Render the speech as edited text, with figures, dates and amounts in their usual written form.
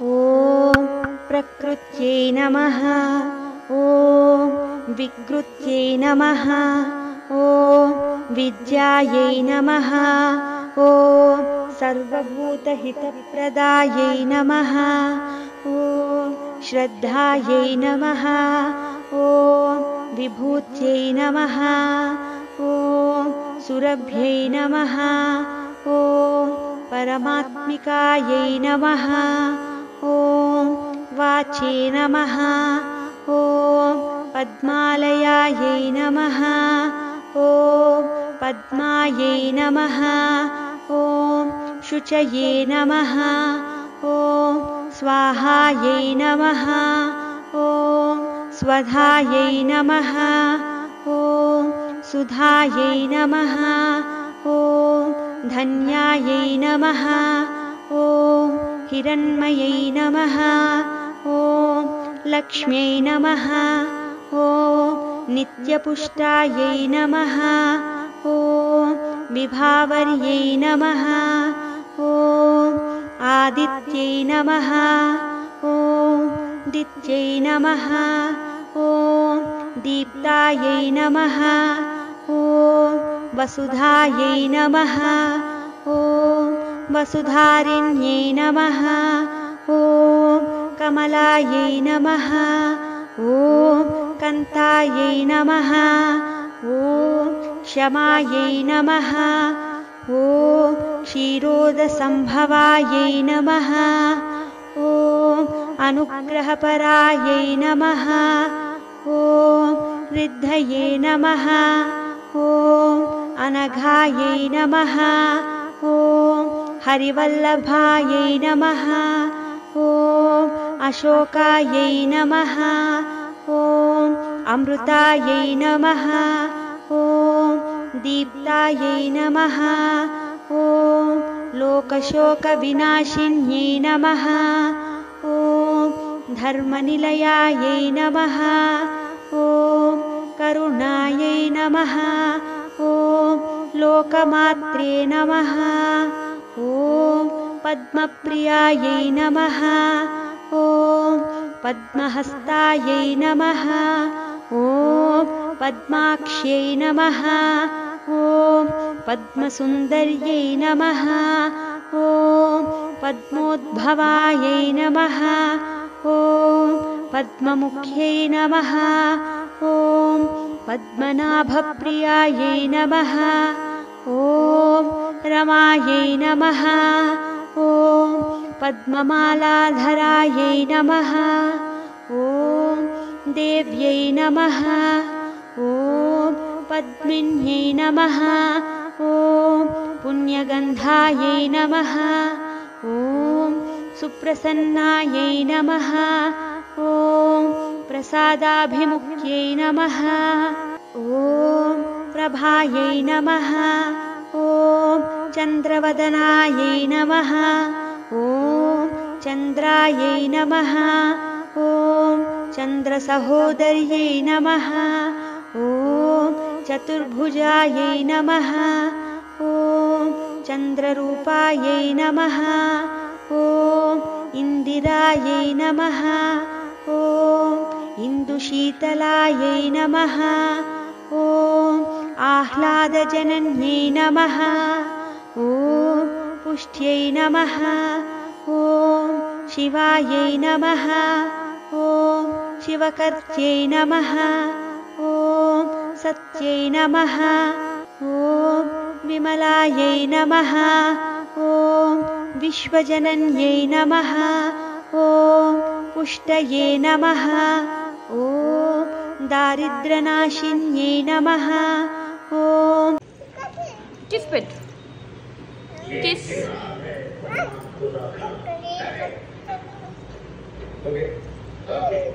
ॐ प्रकृत्यै नमः। ॐ विकृत्यै नमः। ॐ विद्यायै नमः। ॐ सर्वभूतहितप्रदायै नमः। ॐ श्रद्धायै नमः। ॐ विभूत्यै नमः। ॐ सुरभ्यै नमः। ॐ परमात्मिकायै नमः। ॐ वाचे नमः। ॐ पद्मालयायै नमः। ॐ पद्मायै नमः। ॐ शुचये नमः। ॐ स्वाहायै नमः। ॐ स्वधायै नमः। ॐ सुधायै नमः। ॐ धन्यायै नमः। ॐ हिरण्मयै नमः। ॐ लक्ष्म्यै नमः। ॐ नित्यपुष्टायै नमः। ॐ विभावर्यै नमः। ॐ आदित्यै नमः। ॐ दित्यै नमः। ॐ दीप्तायै नमः। ॐ वसुधायै नमः। ॐ वसुधारिण्यै नमः। ॐ कमलायै नमः। ॐ कान्तायै नमः। ॐ क्षमायै नमः। ॐ क्षीरोदसम्भवायै नमः। ॐ अनुग्रहपरायै नमः। ॐ ऋद्धये नमः। ॐ अनघायै नमः। ॐ हरिवल्लभायै नमः। ॐ अशोकायै नमः। ॐ अमृतायै नमः। ॐ दीप्तायै नमः। ॐ लोकशोकविनाशिन्यै नमः। ॐ धर्मनिलयायै नमः। ॐ करुणायै नमः। ॐ लोकमात्रे नमः। ॐ पद्मप्रियायै नमः। ॐ पद्महस्तायै नमः। ॐ पद्माक्ष्यै नमः। ॐ पद्मसुन्दर्यै नमः। ॐ पद्मोद्भवायै नमः। ॐ पद्ममुख्यै नमः। ॐ पद्मनाभप्रियायै नमः। ॐ रमायै नमः। ॐ पद्ममालाधरायै नमः। ॐ देव्यै नमः। ॐ पद्मिन्यै नमः। ॐ पुण्यगन्धायै नमः। ॐ सुप्रसन्नायै नमः। ॐ प्रसादाभिमुख्यै नमः। ॐ प्रभायै नमः। ॐ चन्द्रवदनायै नमः। ॐ चन्द्रायै नमः। ॐ चन्द्रसहोदर्यै नमः। ॐ चतुर्भुजायै नमः। ॐ चन्द्ररूपायै नमः। ॐ इन्दिरायै नमः। ॐ इन्दुशीतलायै नमः। ॐ आह्लादजनन्यै नमः। ॐ पुष्ट्यै नमः। ॐ शिवायै नमः। ॐ शिवकर्त्यै नमः। ॐ सत्यै नमः। ॐ विमलायै नमः। ॐ विश्वजनन्यै नमः। ॐ पुष्टये नमः। ॐ दारिद्र्यनाशिन्यै नमः। ॐ किस पेट किस Okay.